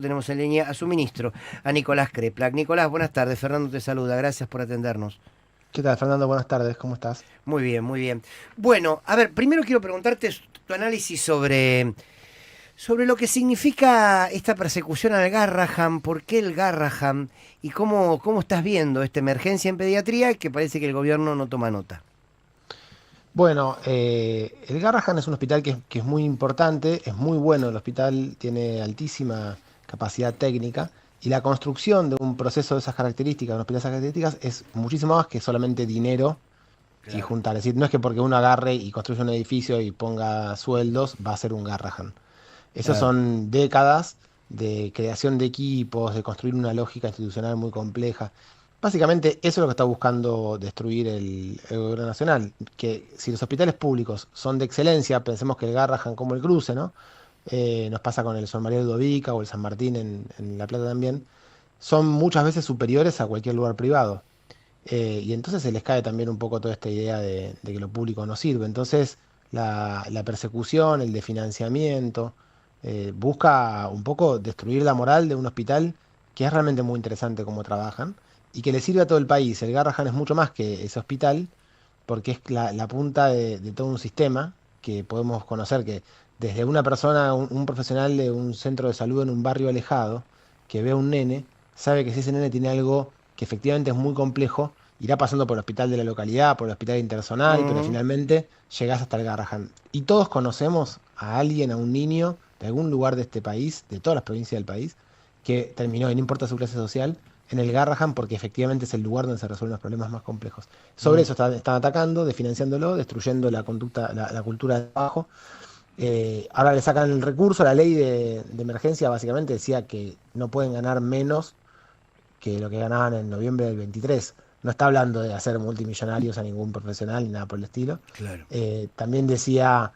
Tenemos en línea a su ministro, a Nicolás Kreplak. Nicolás, buenas tardes. Fernando te saluda. Gracias por atendernos. ¿Qué tal, Fernando? Buenas tardes, ¿cómo estás? Muy bien, muy bien. Bueno, a ver, primero quiero preguntarte tu análisis sobre lo que significa esta persecución al Garrahan, por qué el Garrahan y cómo estás viendo esta emergencia en pediatría que parece que el gobierno no toma nota. Bueno, el Garrahan es un hospital que es muy importante, es muy bueno el hospital, tiene altísima capacidad técnica y la construcción de un proceso de esas características, de un hospital de esas características, es muchísimo más que solamente dinero y Claro, juntar. Es decir, no es que porque uno agarre y construya un edificio y ponga sueldos, va a ser un Garrahan. Esos claro. son décadas de creación de equipos, de construir una lógica institucional muy compleja. Básicamente, eso es lo que está buscando destruir el gobierno nacional. Que si los hospitales públicos son de excelencia, pensemos que el Garrahan como el Cruce, ¿no? Nos pasa con el San María de Ludovica o el San Martín en La Plata también, son muchas veces superiores a cualquier lugar privado. Y entonces se les cae también un poco toda esta idea de que lo público no sirve. Entonces, la persecución, el desfinanciamiento, busca un poco destruir la moral de un hospital que es realmente muy interesante cómo trabajan y que le sirve a todo el país. El Garrahan es mucho más que ese hospital porque es la punta de todo un sistema que podemos conocer que desde una persona, un profesional de un centro de salud en un barrio alejado, que ve a un nene, sabe que si ese nene tiene algo que efectivamente es muy complejo, irá pasando por el hospital de la localidad, por el hospital intersonal, pero Ujú. finalmente llegás hasta el Garrahan. Y todos conocemos a alguien, a un niño de algún lugar de este país, de todas las provincias del país, que terminó, y no importa su clase social, en el Garrahan porque efectivamente es el lugar donde se resuelven los problemas más complejos. Sobre Mm. eso están atacando, desfinanciándolo, destruyendo la conducta, la cultura de trabajo. Ahora le sacan el recurso, la ley de emergencia básicamente decía que no pueden ganar menos que lo que ganaban en noviembre del 23. No está hablando de hacer multimillonarios a ningún profesional ni nada por el estilo. Claro. También decía,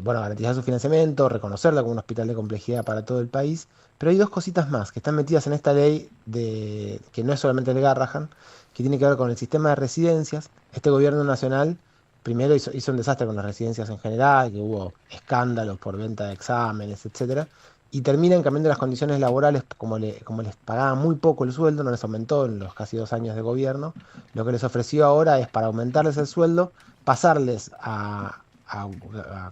bueno, garantizar su financiamiento, reconocerla como un hospital de complejidad para todo el país. Pero hay dos cositas más que están metidas en esta ley que no es solamente el Garrahan, que tiene que ver con el sistema de residencias. Este gobierno nacional primero hizo un desastre con las residencias en general, que hubo escándalos por venta de exámenes, etcétera y terminan cambiando las condiciones laborales, como les pagaban muy poco el sueldo, no les aumentó en los casi 2 años de gobierno, lo que les ofreció ahora es para aumentarles el sueldo, pasarles a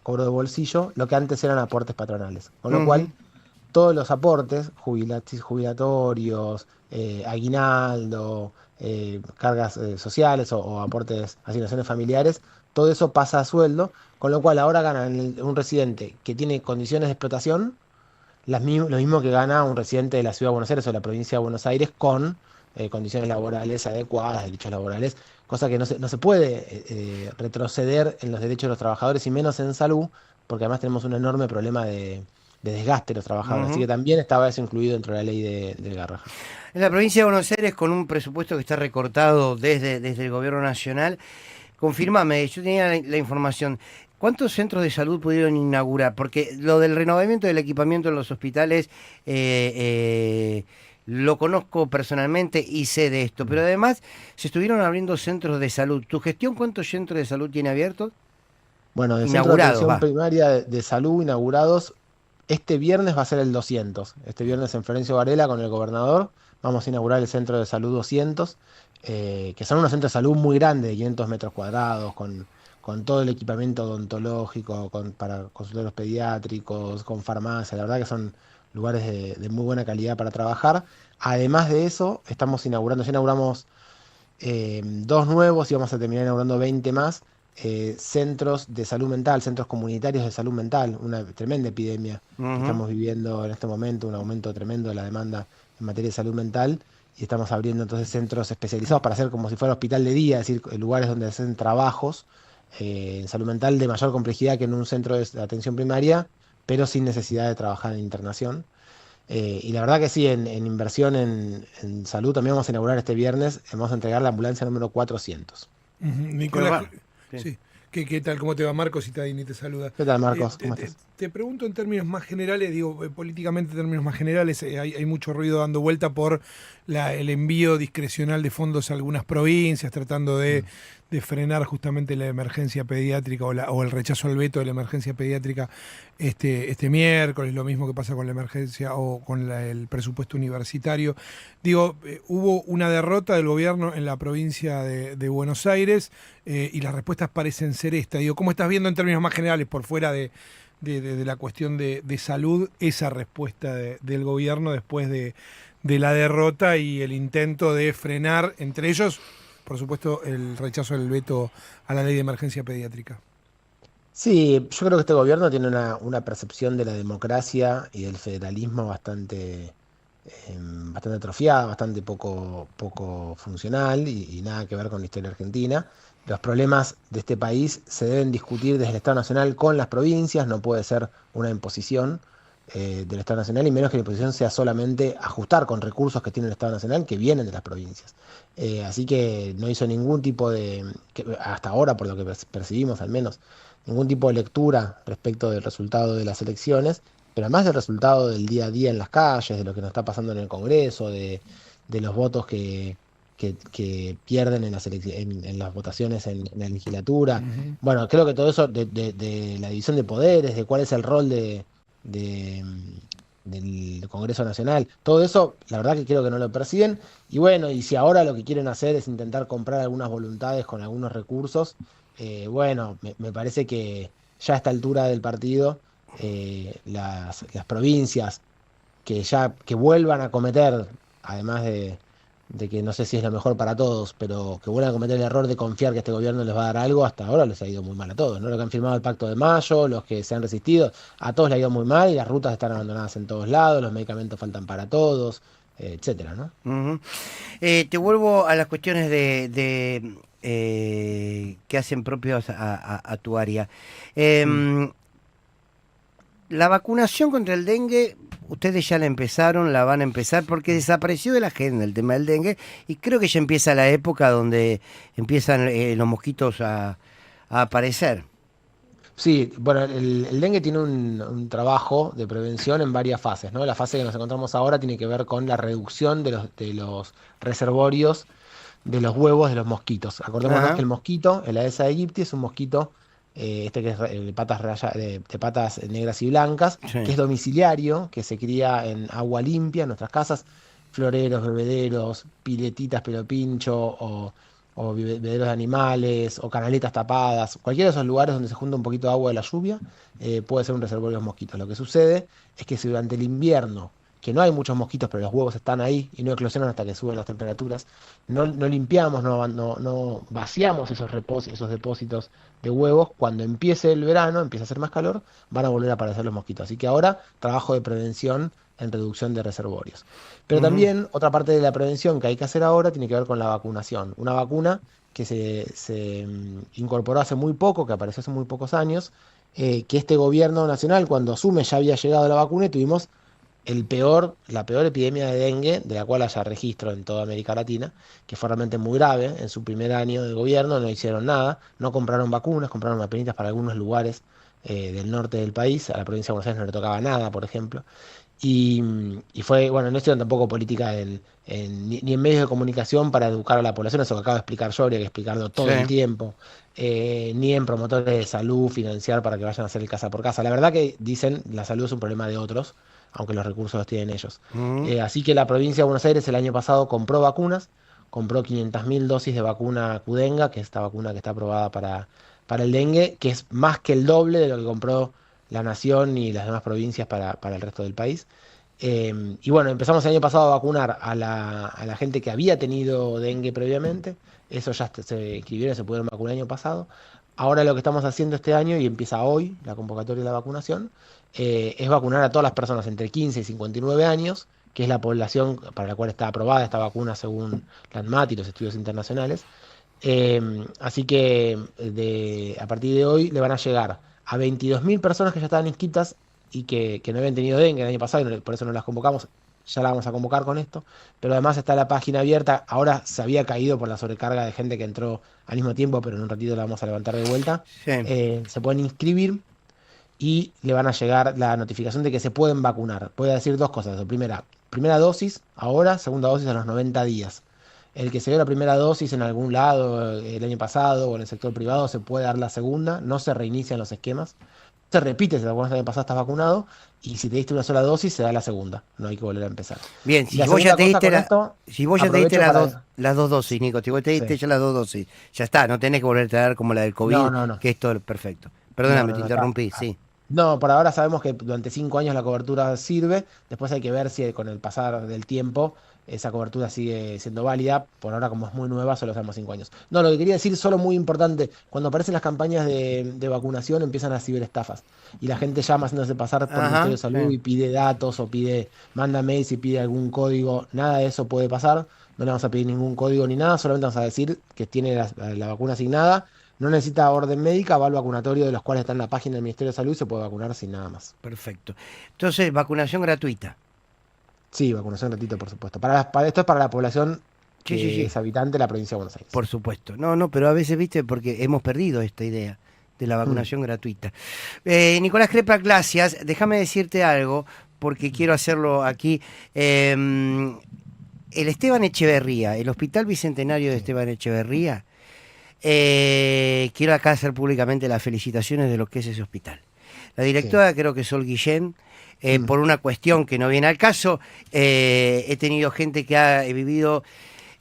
cobro de bolsillo lo que antes eran aportes patronales. Con lo Ujú. cual, todos los aportes, jubilatorios, aguinaldo, cargas sociales o aportes, asignaciones familiares, todo eso pasa a sueldo, con lo cual ahora ganan un residente que tiene condiciones de explotación lo mismo que gana un residente de la Ciudad de Buenos Aires o de la provincia de Buenos Aires con condiciones laborales adecuadas, derechos laborales, cosa que no se puede retroceder en los derechos de los trabajadores y menos en salud, porque además tenemos un enorme problema de desgaste de los trabajadores. Así Ujú. que también estaba eso incluido dentro de la ley del Garrahan. En la provincia de Buenos Aires, con un presupuesto que está recortado desde el gobierno nacional, confírmame, yo tenía la información. ¿Cuántos centros de salud pudieron inaugurar? Porque lo del renovamiento del equipamiento en los hospitales lo conozco personalmente y sé de esto, pero Mm. además se estuvieron abriendo centros de salud. ¿Tu gestión cuántos centros de salud tiene abiertos? Bueno, de centro de Inaugurados, atención va. primaria de salud inaugurados, este viernes va a ser el 200. Este viernes en Florencio Varela con el gobernador vamos a inaugurar el centro de salud 200, que son unos centros de salud muy grandes, de 500 metros cuadrados, con todo el equipamiento odontológico, para consultorios pediátricos, con farmacia. La verdad que son lugares de muy buena calidad para trabajar. Además de eso, estamos inaugurando, ya inauguramos dos nuevos y vamos a terminar inaugurando 20 más centros de salud mental, centros comunitarios de salud mental, una tremenda epidemia que Ujú. estamos viviendo en este momento, un aumento tremendo de la demanda en materia de salud mental y estamos abriendo entonces centros especializados para hacer como si fuera hospital de día, es decir, lugares donde hacen trabajos en salud mental de mayor complejidad que en un centro de atención primaria, pero sin necesidad de trabajar en internación. Y la verdad que sí, en inversión en salud también vamos a inaugurar este viernes, vamos a entregar la ambulancia número 400. Ujú. Qué Nicolás, va. Sí. sí, ¿qué tal? ¿Cómo te va Marcos? Y te saluda. ¿Qué tal, Eh, Marcos? te, ¿Cómo te- estás? Te pregunto en términos más generales, digo, políticamente en términos más generales, hay mucho ruido dando vuelta por el envío discrecional de fondos a algunas provincias, tratando de frenar justamente la emergencia pediátrica o el rechazo al veto de la emergencia pediátrica este miércoles, lo mismo que pasa con la emergencia o con el presupuesto universitario. Digo, hubo una derrota del gobierno en la provincia de Buenos Aires y las respuestas parecen ser esta. Digo, ¿cómo estás viendo en términos más generales, por fuera de la cuestión de salud, esa respuesta del gobierno después de la derrota y el intento de frenar, entre ellos, por supuesto, el rechazo del veto a la ley de emergencia pediátrica? Sí, yo creo que este gobierno tiene una percepción de la democracia y del federalismo bastante atrofiada, bastante poco funcional y nada que ver con la historia argentina. Los problemas de este país se deben discutir desde el Estado Nacional con las provincias, no puede ser una imposición del Estado Nacional, y menos que la imposición sea solamente ajustar con recursos que tiene el Estado Nacional que vienen de las provincias. Así que no hizo ningún tipo hasta ahora, por lo que percibimos al menos, ningún tipo de lectura respecto del resultado de las elecciones, pero además del resultado del día a día en las calles, de lo que nos está pasando en el Congreso, de los votos que pierden en las votaciones en la legislatura. Ujú. Bueno, creo que todo eso de la división de poderes, de cuál es el rol de, del Congreso Nacional, todo eso, la verdad que creo que no lo persiguen. Y bueno, y si ahora lo que quieren hacer es intentar comprar algunas voluntades con algunos recursos, bueno, me parece que ya a esta altura del partido, las provincias que vuelvan a cometer, además de que no sé si es lo mejor para todos, pero que vuelvan a cometer el error de confiar que este gobierno les va a dar algo, hasta ahora les ha ido muy mal a todos, ¿no? Los que han firmado el Pacto de Mayo, los que se han resistido, a todos les ha ido muy mal y las rutas están abandonadas en todos lados, los medicamentos faltan para todos, etcétera, ¿no? Ujú. Te vuelvo a las cuestiones que hacen propios a tu área. Mm. Em, la vacunación contra el dengue, ustedes ya la empezaron, la van a empezar, porque desapareció de la agenda el tema del dengue, y creo que ya empieza la época donde empiezan los mosquitos a aparecer. Sí, bueno, el dengue tiene un trabajo de prevención en varias fases, ¿no? La fase que nos encontramos ahora tiene que ver con la reducción de los reservorios de los huevos de los mosquitos. Acordémonos que Ajá, el mosquito, el Aedes aegypti, es un mosquito que es de patas negras y blancas, que sí. es domiciliario, que se cría en agua limpia en nuestras casas, floreros, bebederos, piletitas pero pincho o bebederos de animales o canaletas tapadas, cualquiera de esos lugares donde se junta un poquito de agua de la lluvia, puede ser un reservorio de mosquitos. Lo que sucede es que si durante el invierno, que no hay muchos mosquitos, pero los huevos están ahí y no eclosionan hasta que suben las temperaturas, no limpiamos, no vaciamos esos depósitos de huevos, cuando empiece el verano, empieza a hacer más calor, van a volver a aparecer los mosquitos. Así que ahora trabajo de prevención en reducción de reservorios. Pero Ujú. también otra parte de la prevención que hay que hacer ahora tiene que ver con la vacunación. Una vacuna que se incorporó hace muy poco, que apareció hace muy pocos años, que este gobierno nacional, cuando asume, ya había llegado la vacuna y tuvimos la peor epidemia de dengue, de la cual haya registro en toda América Latina, que fue realmente muy grave. En su primer año de gobierno no hicieron nada, no compraron vacunas, compraron apenas para algunos lugares del norte del país, a la provincia de Buenos Aires no le tocaba nada, por ejemplo. Y fue, bueno, no hicieron tampoco política ni en medios de comunicación para educar a la población, eso que acabo de explicar yo, habría que explicarlo Sí. todo el tiempo, ni en promotores de salud, financiar para que vayan a hacer el casa por casa. La verdad que dicen, la salud es un problema de otros, aunque los recursos los tienen ellos. Ujú. Así que la provincia de Buenos Aires el año pasado compró vacunas, compró 500.000 dosis de vacuna Qdenga, que es esta vacuna que está aprobada para el dengue, que es más que el doble de lo que compró la Nación y las demás provincias para el resto del país. Y bueno, empezamos el año pasado a vacunar a la gente que había tenido dengue previamente. Eso ya se inscribieron, se pudieron vacunar el año pasado. Ahora lo que estamos haciendo este año, y empieza hoy la convocatoria de la vacunación, es vacunar a todas las personas entre 15 y 59 años, que es la población para la cual está aprobada esta vacuna según la ANMAT y los estudios internacionales. Así que a partir de hoy le van a llegar a 22.000 personas que ya estaban inscritas y que no habían tenido dengue el año pasado, y por eso no las convocamos. Ya la vamos a convocar con esto, pero además está la página abierta. Ahora se había caído por la sobrecarga de gente que entró al mismo tiempo, pero en un ratito la vamos a levantar de vuelta. Sí. Se pueden inscribir y le van a llegar la notificación de que se pueden vacunar. Voy a decir dos cosas. Primera dosis ahora, segunda dosis a los 90 días. El que se dio la primera dosis en algún lado el año pasado o en el sector privado se puede dar la segunda, no se reinician los esquemas. Se repite si te vacunaste el año pasado, estás vacunado, y si te diste una sola dosis, se da la segunda. No hay que volver a empezar. Bien, Y la segunda cosa con esto, si vos ya te diste aprovecho para... las dos dosis, Nico, si vos te diste Sí. ya las dos dosis, ya está, no tenés que volverte a dar como la del COVID, No. que es todo perfecto. No, Perdóname, te está. interrumpí, sí. No, por ahora sabemos que durante 5 años la cobertura sirve. Después hay que ver si con el pasar del tiempo esa cobertura sigue siendo válida. Por ahora, como es muy nueva, solo sabemos 5 años. No, lo que quería decir, solo muy importante, cuando aparecen las campañas de vacunación empiezan las ciberestafas. Y la gente llama haciéndose pasar por el Ajá, Ministerio de Salud sí. y pide datos o manda mails y pide algún código. Nada de eso puede pasar. No le vamos a pedir ningún código ni nada, solamente vamos a decir que tiene la vacuna asignada. No necesita orden médica, va al vacunatorio de los cuales está en la página del Ministerio de Salud y se puede vacunar sin nada más. Perfecto. Entonces, vacunación gratuita. Sí, vacunación gratuita, por supuesto. Esto es para la población Sí, que sí, sí. es habitante de la provincia de Buenos Aires. Por supuesto. No, pero a veces, viste, porque hemos perdido esta idea de la vacunación gratuita. Nicolás Crepa, gracias. Déjame decirte algo, porque quiero hacerlo aquí. El Esteban Echeverría, el Hospital Bicentenario de Esteban Echeverría, quiero acá hacer públicamente las felicitaciones de lo que es ese hospital. La directora creo que es Sol Guillén, por una cuestión que no viene al caso. He tenido gente que ha vivido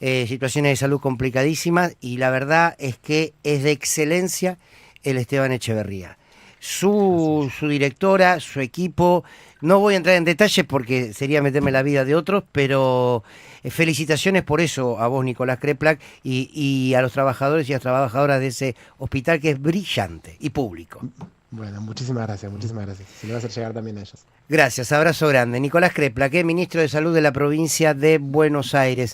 situaciones de salud complicadísimas y la verdad es que es de excelencia el Esteban Echeverría. Su directora, su equipo, no voy a entrar en detalles porque sería meterme en la vida de otros, pero felicitaciones por eso a vos, Nicolás Kreplak, y a los trabajadores y a las trabajadoras de ese hospital que es brillante y público. Bueno, muchísimas gracias, muchísimas gracias. Se lo va a hacer llegar también a ellos. Gracias, abrazo grande. Nicolás Kreplak, ministro de Salud de la provincia de Buenos Aires.